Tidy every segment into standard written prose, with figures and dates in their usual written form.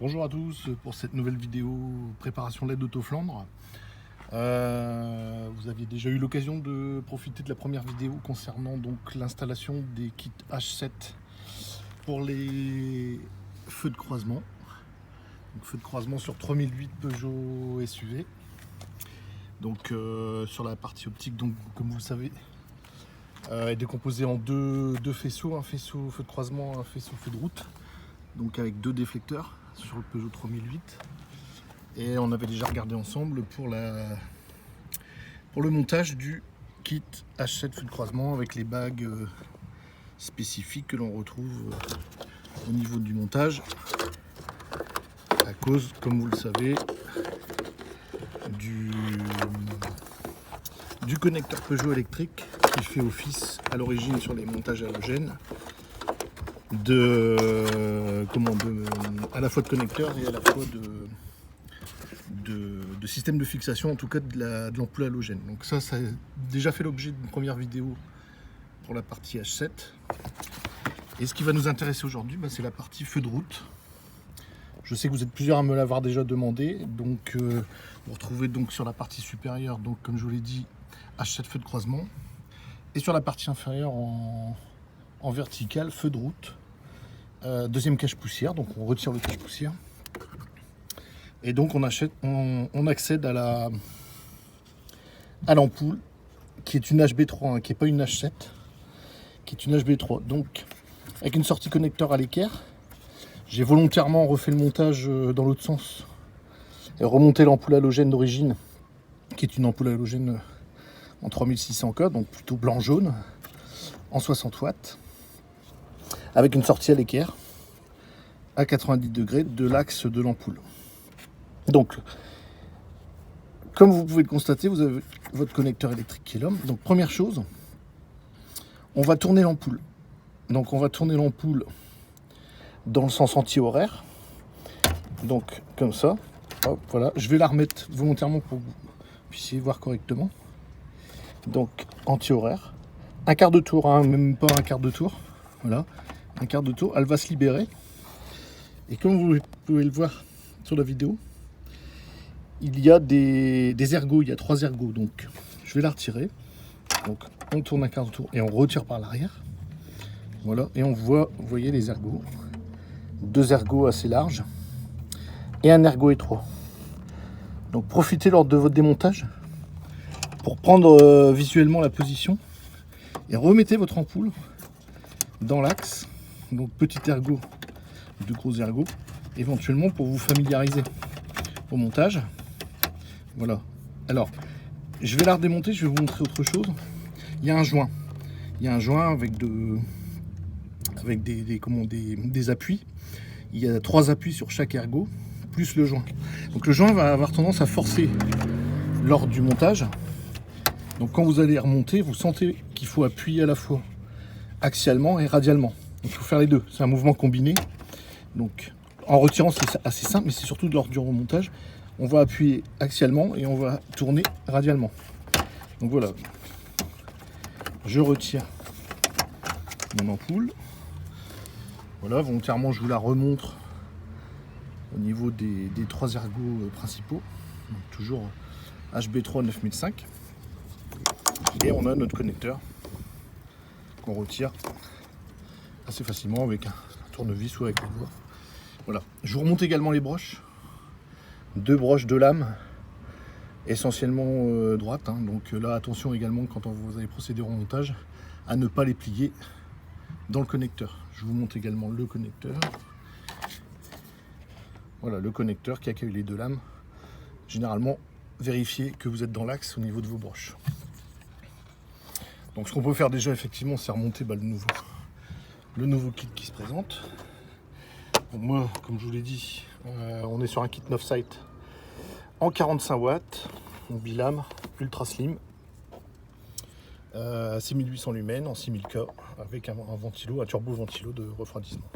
Bonjour à tous pour cette nouvelle vidéo préparation LED Autoflandre. Vous aviez déjà eu l'occasion de profiter de la première vidéo concernant donc l'installation des kits H7 pour les feux de croisement. Donc, feux de croisement sur 3008 Peugeot SUV. Donc sur la partie optique, donc comme vous le savez, est décomposée en deux faisceaux, un faisceau feu de croisement, un faisceau feu de route. Donc avec deux déflecteurs sur le Peugeot 3008, et on avait déjà regardé ensemble pour le montage du kit H7 feu de croisement avec les bagues spécifiques que l'on retrouve au niveau du montage, à cause, comme vous le savez, du connecteur Peugeot électrique qui fait office à l'origine sur les montages halogènes à la fois de connecteur et à la fois de système de fixation, en tout cas de l'ampoule halogène. Donc ça a déjà fait l'objet d'une première vidéo pour la partie H7. Et ce qui va nous intéresser aujourd'hui, c'est la partie feu de route. Je sais que vous êtes plusieurs à me l'avoir déjà demandé. Donc vous retrouvez donc sur la partie supérieure, donc comme je vous l'ai dit, H7 feu de croisement, et sur la partie inférieure en vertical feu de route. Deuxième cache poussière, donc on retire le cache poussière et donc on accède à l'ampoule qui est une HB3, qui n'est pas une H7, qui est une HB3, donc avec une sortie connecteur à l'équerre. J'ai volontairement refait le montage dans l'autre sens et remonté l'ampoule halogène d'origine, qui est une ampoule halogène en 3600K, donc plutôt blanc-jaune, en 60 watts, avec une sortie à l'équerre à 90 degrés de l'axe de l'ampoule. Donc, comme vous pouvez le constater, vous avez votre connecteur électrique qui est là. Donc, première chose, on va tourner l'ampoule. Donc, on va tourner l'ampoule dans le sens anti-horaire. Donc, comme ça. Hop, voilà. Je vais la remettre volontairement pour que vous puissiez voir correctement. Donc, anti-horaire. Un quart de tour, hein, même pas un quart de tour. Voilà. Un quart de tour, elle va se libérer. Et comme vous pouvez le voir sur la vidéo, il y a des ergots, il y a 3 ergots. Donc je vais la retirer. Donc on tourne un quart de tour et on retire par l'arrière. Voilà, et on voit, vous voyez les ergots. 2 ergots assez larges et un ergot étroit. Donc profitez lors de votre démontage pour prendre visuellement la position et remettez votre ampoule dans l'axe. Donc petit ergot, 2 gros ergots, éventuellement pour vous familiariser au montage. Voilà. Alors, je vais la redémonter, je vais vous montrer autre chose. Il y a un joint. Il y a un joint avec des appuis. Il y a 3 appuis sur chaque ergot, plus le joint. Donc le joint va avoir tendance à forcer lors du montage. Donc quand vous allez remonter, vous sentez qu'il faut appuyer à la fois axialement et radialement. Il faut faire les deux, c'est un mouvement combiné. Donc en retirant, c'est assez simple, mais c'est surtout lors du remontage. On va appuyer axialement et on va tourner radialement. Donc voilà, je retire mon ampoule. Voilà, volontairement je vous la remontre au niveau des 3 ergots principaux. Donc, toujours HB3 9005. Et on a notre connecteur qu'on retire assez facilement avec un tournevis ou avec le doigt. Voilà. Je vous remonte également les broches. 2 broches de lame, essentiellement droites. Donc là, attention également quand vous allez procéder au remontage à ne pas les plier dans le connecteur. Je vous montre également le connecteur. Voilà, le connecteur qui accueille les 2 lames. Généralement, vérifiez que vous êtes dans l'axe au niveau de vos broches. Donc ce qu'on peut faire déjà, effectivement, c'est remonter le nouveau kit qui se présente. Donc moi, comme je vous l'ai dit, on est sur un kit 9 sites en 45 watts, en bilame, ultra slim, 6800 lumens en 6000K, avec un turbo ventilo de refroidissement.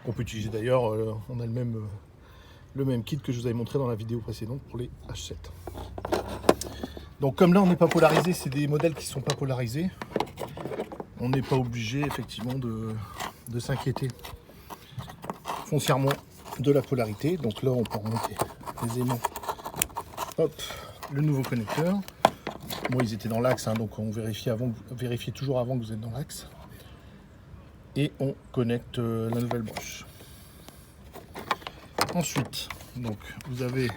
On peut utiliser d'ailleurs, on a le même kit que je vous avais montré dans la vidéo précédente pour les H7. Donc comme là on n'est pas polarisé, c'est des modèles qui ne sont pas polarisés, on n'est pas obligé effectivement de s'inquiéter foncièrement de la polarité. Donc là, on peut remonter aisément. Hop, le nouveau connecteur. Bon, ils étaient dans l'axe, hein, donc on vérifiez toujours avant que vous êtes dans l'axe. Et on connecte la nouvelle broche. Ensuite, donc vous avez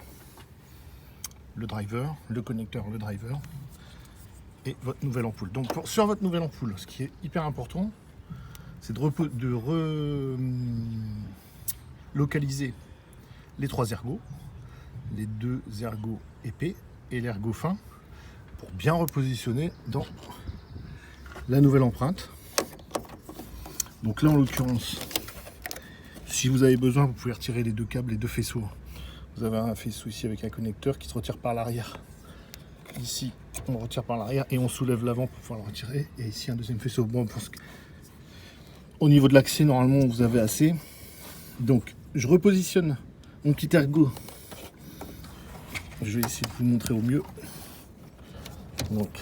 le driver, le connecteur, le driver et votre nouvelle ampoule. Donc sur votre nouvelle ampoule, ce qui est hyper important, c'est de localiser les 3 ergots, les 2 ergots épais et l'ergot fin, pour bien repositionner dans la nouvelle empreinte. Donc là, en l'occurrence, si vous avez besoin, vous pouvez retirer les 2 câbles, les 2 faisceaux. Vous avez un faisceau ici avec un connecteur qui se retire par l'arrière. Ici, on retire par l'arrière et on soulève l'avant pour pouvoir le retirer. Et ici, un deuxième faisceau. Bon, au niveau de l'accès, normalement, vous avez assez. Donc, je repositionne mon petit ergot. Je vais essayer de vous montrer au mieux. Donc,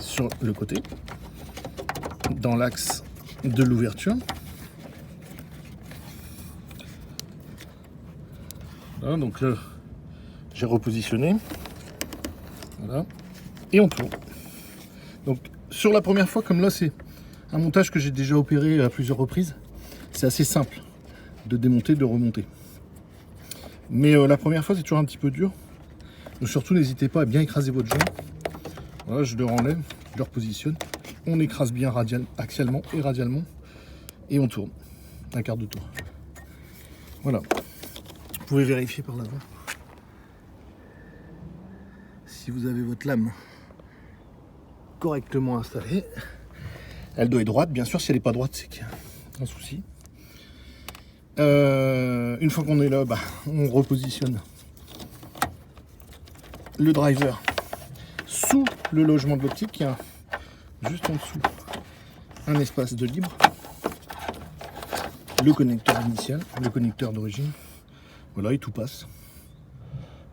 sur le côté, dans l'axe de l'ouverture. Voilà, donc là, j'ai repositionné. Voilà. Et on tourne. Donc, sur la première fois, comme là, c'est un montage que j'ai déjà opéré à plusieurs reprises. C'est assez simple de démonter, de remonter. Mais la première fois, c'est toujours un petit peu dur. Donc, surtout, n'hésitez pas à bien écraser votre joint. Voilà, je le renlève, je le repositionne. On écrase bien axialement et radialement. Et on tourne. Un quart de tour. Voilà. Vous pouvez vérifier par l'avant. Si vous avez votre lame correctement installée, elle doit être droite. Bien sûr, si elle n'est pas droite, c'est qu'il y a un souci. Une fois qu'on est là, on repositionne le driver sous le logement de l'optique. Il y a juste en dessous un espace de libre. Le connecteur initial, le connecteur d'origine. Voilà, et tout passe.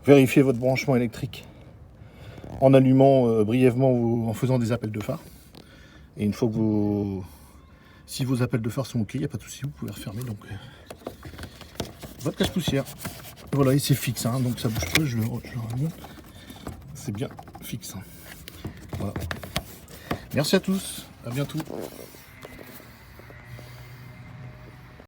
Vérifiez votre branchement électrique en allumant brièvement en faisant des appels de phare. Et une fois que si vos appels de phare sont ok, il n'y a pas de souci, vous pouvez refermer donc votre cache-poussière. Voilà, et c'est fixe, hein, donc ça bouge pas, je le remonte. C'est bien fixe. Voilà. Merci à tous, à bientôt.